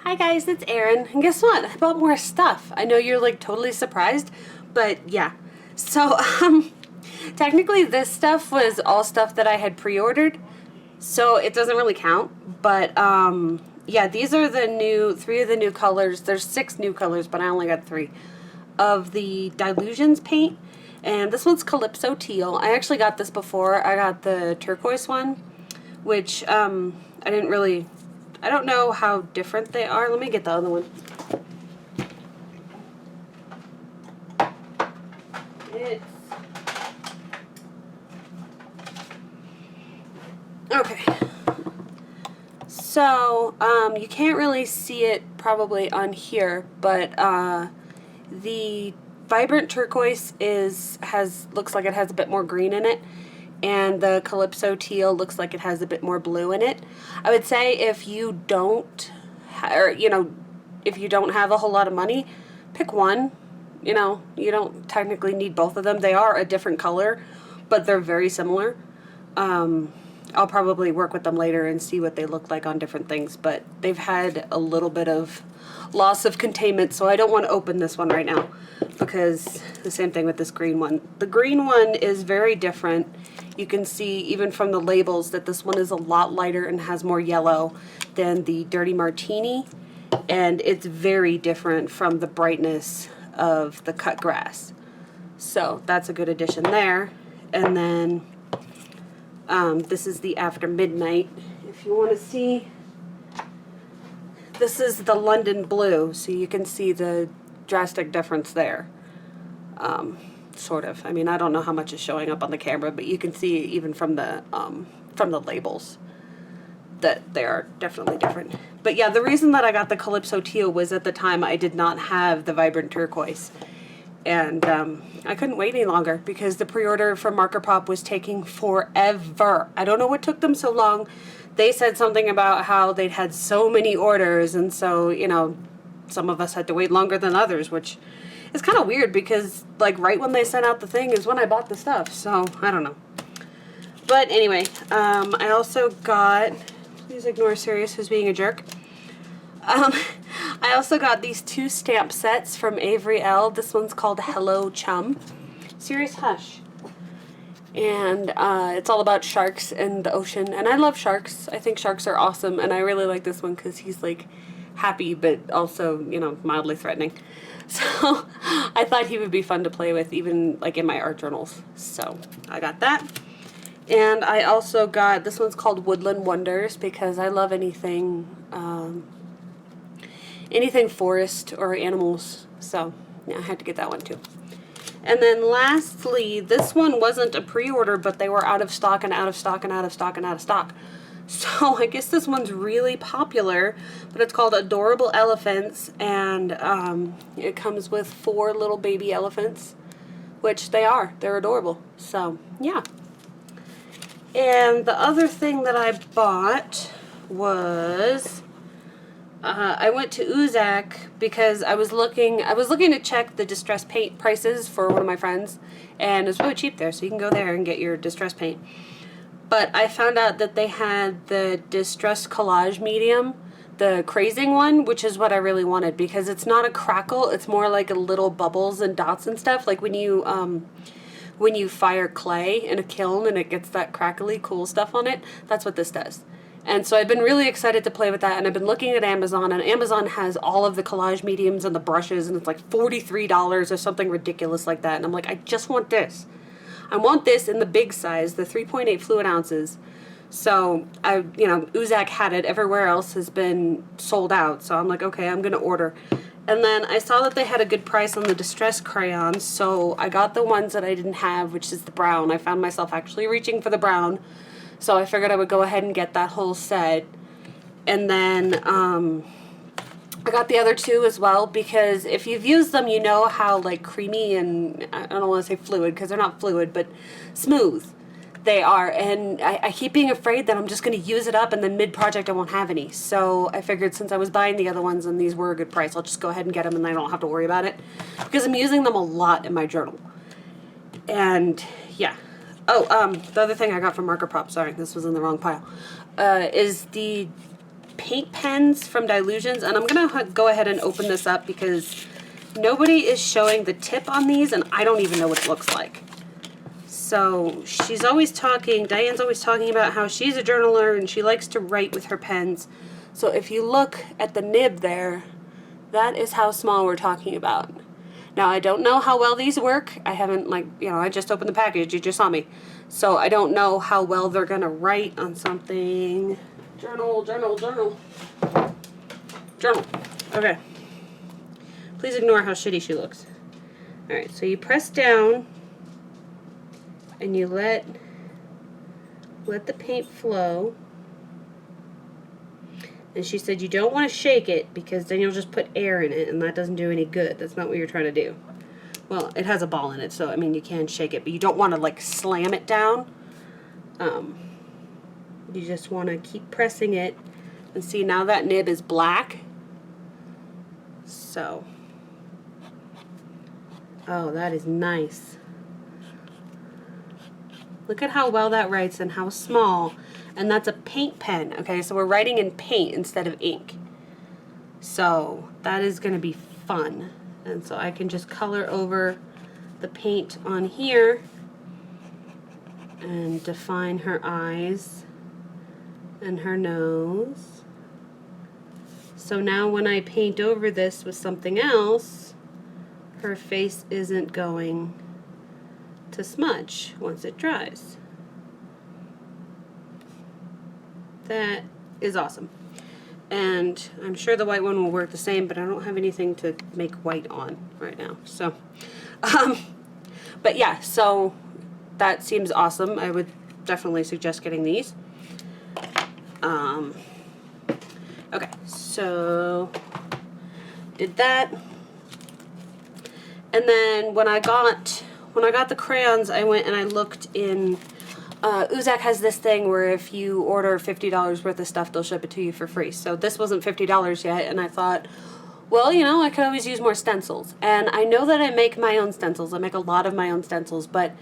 Hi guys, it's Erin, and guess what? I bought more stuff. I know you're like totally surprised, but yeah. So, technically this stuff was all stuff that I had pre-ordered, so it doesn't really count, but yeah, these are the three of the new colors. There's 6 new colors, but I only got 3 of the Dilutions paint, and this one's Calypso Teal. I actually got this before. I got the turquoise one, which I don't know how different they are. Let me get the other one. Okay. So, you can't really see it probably on here, but the Vibrant Turquoise looks like it has a bit more green in it, and the Calypso Teal looks like it has a bit more blue in it. I would say if you don't, if you don't have a whole lot of money, pick one. You know, you don't technically need both of them. They are a different color, but they're very similar. I'll probably work with them later and see what they look like on different things, but they've had a little bit of loss of containment, so I don't want to open this one right now, because the same thing with this green one. The green one is very different. You can see even from the labels that this one is a lot lighter and has more yellow than the Dirty Martini, and it's very different from the brightness of the cut grass. So that's a good addition there. And then this is the After Midnight. If you want to see, this is the London Blue, so you can see the drastic difference there. Sort of. I mean, I don't know how much is showing up on the camera, but you can see even from the labels that they are definitely different. But yeah, the reason that I got the Calypso Teal was at the time I did not have the Vibrant Turquoise. And I couldn't wait any longer because the pre-order from Marker Pop was taking forever. I don't know what took them so long. They said something about how they'd had so many orders, and so, you know, some of us had to wait longer than others, which is kind of weird because, like, right when they sent out the thing is when I bought the stuff, so I don't know. But anyway, I also got, please ignore Sirius who's being a jerk. I also got these 2 stamp sets from Avery L. This one's called Hello Chum. Sirius, hush. And it's all about sharks and the ocean. And I love sharks. I think sharks are awesome. And I really like this one because he's like happy but also, you know, mildly threatening. So I thought he would be fun to play with even like in my art journals. So I got that. And I also got, this one's called Woodland Wonders because I love anything forest or animals, so yeah, I had to get that one too. And then lastly, this one wasn't a pre-order, but they were out of stock and out of stock and out of stock and out of stock. So I guess this one's really popular, but it's called Adorable Elephants, and it comes with 4 little baby elephants, which they're adorable. So yeah. And the other thing that I bought was I went to Oozak because I was looking to check the distress paint prices for one of my friends, and it's really cheap there, so you can go there and get your distress paint. But I found out that they had the Distress Collage medium, the crazing one, which is what I really wanted because it's not a crackle, it's more like a little bubbles and dots and stuff, like when you fire clay in a kiln and it gets that crackly cool stuff on it. That's what this does. And so I've been really excited to play with that, and I've been looking at Amazon, and Amazon has all of the collage mediums and the brushes, and it's like $43 or something ridiculous like that. And I'm like, I just want this. I want this in the big size, the 3.8 fluid ounces. So Oozak had it. Everywhere else has been sold out. So I'm like, okay, I'm going to order. And then I saw that they had a good price on the Distress Crayons, so I got the ones that I didn't have, which is the brown. I found myself actually reaching for the brown. So I figured I would go ahead and get that whole set. And then I got the other 2 as well because if you've used them, you know how like creamy and, I don't want to say fluid because they're not fluid, but smooth they are. And I keep being afraid that I'm just going to use it up and then mid-project I won't have any. So I figured since I was buying the other ones and these were a good price, I'll just go ahead and get them and I don't have to worry about it because I'm using them a lot in my journal. And yeah. Oh, the other thing I got from Marker Prop, sorry, this was in the wrong pile, is the paint pens from Dilutions. And I'm going to go ahead and open this up because nobody is showing the tip on these, and I don't even know what it looks like. So she's always talking, Diane's always talking about how she's a journaler and she likes to write with her pens. So if you look at the nib there, that is how small we're talking about. Now, I don't know how well these work. I haven't, like, you know, I just opened the package. You just saw me. So I don't know how well they're going to write on something. Journal, journal, journal. Journal. Okay. Please ignore how shitty she looks. All right, so you press down and you let the paint flow. And she said you don't want to shake it because then you'll just put air in it and that doesn't do any good. That's not what you're trying to do. Well, it has a ball in it, so I mean you can shake it, but you don't want to like slam it down. You just want to keep pressing it. And see, now that nib is black. So, oh, that is nice. Look at how well that writes and how small. And that's a paint pen, okay? So we're writing in paint instead of ink. So that is going to be fun. And so I can just color over the paint on here and define her eyes and her nose. So now when I paint over this with something else, her face isn't going to smudge once it dries. That is awesome. And I'm sure the white one will work the same, but I don't have anything to make white on right now. So, but yeah, so that seems awesome. I would definitely suggest getting these. Okay, so did that. And then when I got the crayons, I went and I looked in Oozak has this thing where if you order $50 worth of stuff, they'll ship it to you for free. So this wasn't $50 yet, and I thought, well, you know, I could always use more stencils. And I know that I make my own stencils. I make a lot of my own stencils, but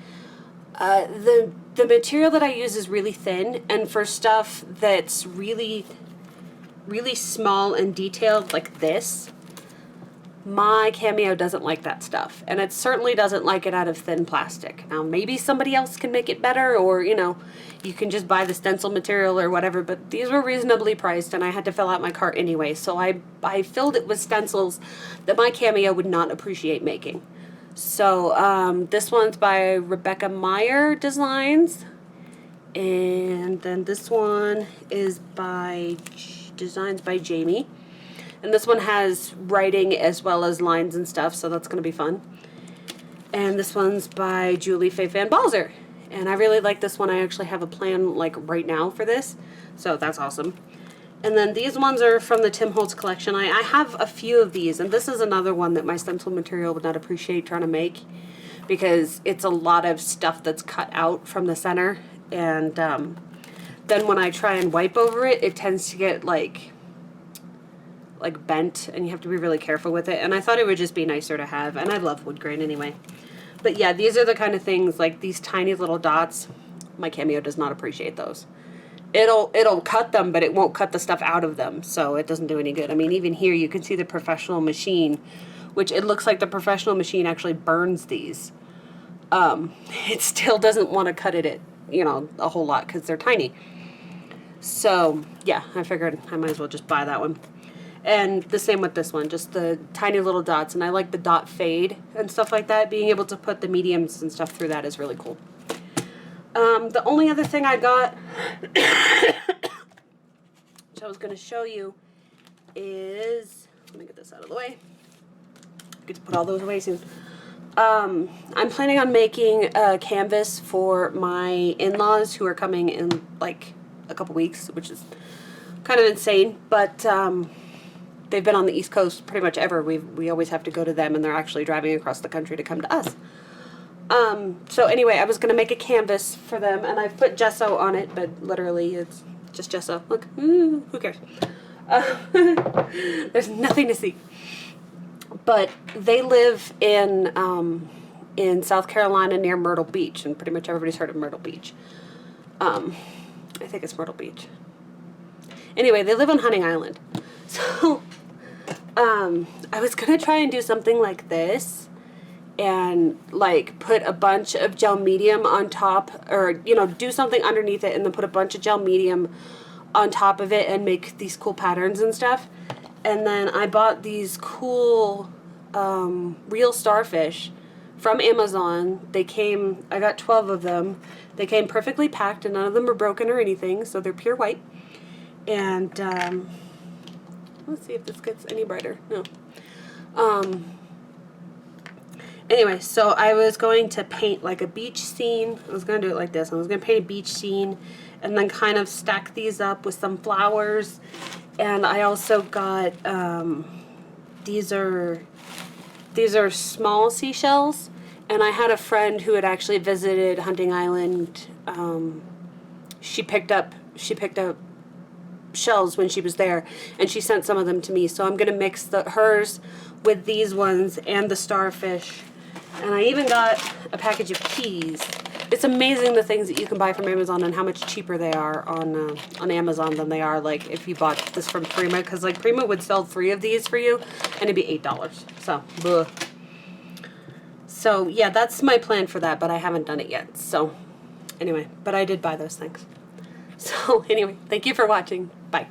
the material that I use is really thin, and for stuff that's really, really small and detailed like this, my Cameo doesn't like that stuff, and it certainly doesn't like it out of thin plastic. Now, maybe somebody else can make it better, or, you know, you can just buy the stencil material or whatever, but these were reasonably priced, and I had to fill out my cart anyway, so I filled it with stencils that my Cameo would not appreciate making. So, this one's by Rebecca Meyer Designs, and then this one is by Designs by Jamie. And this one has writing as well as lines and stuff, so that's going to be fun. And this one's by Julie Faye Van Balzer. And I really like this one. I actually have a plan, like, right now for this. So that's awesome. And then these ones are from the Tim Holtz collection. I have a few of these, and this is another one that my stencil material would not appreciate trying to make, because it's a lot of stuff that's cut out from the center. And then when I try and wipe over it, it tends to get, like bent, and you have to be really careful with it, and I thought it would just be nicer to have, and I love wood grain anyway. But yeah, these are the kind of things, like these tiny little dots, my Cameo does not appreciate those. It'll cut them, but it won't cut the stuff out of them, so it doesn't do any good. I mean, even here you can see the professional machine, which it looks like the professional machine actually burns these. It still doesn't want to cut it, you know, a whole lot, because they're tiny. So yeah, I figured I might as well just buy that one. And the same with this one, just the tiny little dots. And I like the dot fade and stuff like that. Being able to put the mediums and stuff through that is really cool. The only other thing I got, which I was going to show you, is, let me get this out of the way. I get to put all those away soon. I'm planning on making a canvas for my in-laws who are coming in like a couple weeks, which is kind of insane. But they've been on the East Coast pretty much ever. We always have to go to them, and they're actually driving across the country to come to us. So anyway, I was going to make a canvas for them, and I've put gesso on it, but literally it's just gesso. Look, who cares? There's nothing to see. But they live in in South Carolina near Myrtle Beach, and pretty much everybody's heard of Myrtle Beach. I think it's Myrtle Beach. Anyway, they live on Hunting Island. So, I was gonna try and do something like this and like put a bunch of gel medium on top, or, you know, do something underneath it and then put a bunch of gel medium on top of it and make these cool patterns and stuff. And then I bought these cool real starfish from Amazon. They came, I got 12 of them. They came perfectly packed and none of them are broken or anything, so they're pure white. And let's see if this gets any brighter. No. Anyway, so I was going to paint like a beach scene. I was going to do it like this. I was going to paint a beach scene and then kind of stack these up with some flowers. And I also got, these are small seashells. And I had a friend who had actually visited Hunting Island. She picked up shells when she was there, and she sent some of them to me. So I'm going to mix hers with these ones and the starfish. And I even got a package of keys. It's amazing the things that you can buy from Amazon and how much cheaper they are on Amazon than they are like if you bought this from Prima, because like Prima would sell 3 of these for you and it'd be $8. So, bleh. So yeah, that's my plan for that, but I haven't done it yet. So anyway, but I did buy those things. So anyway, thank you for watching. Bye.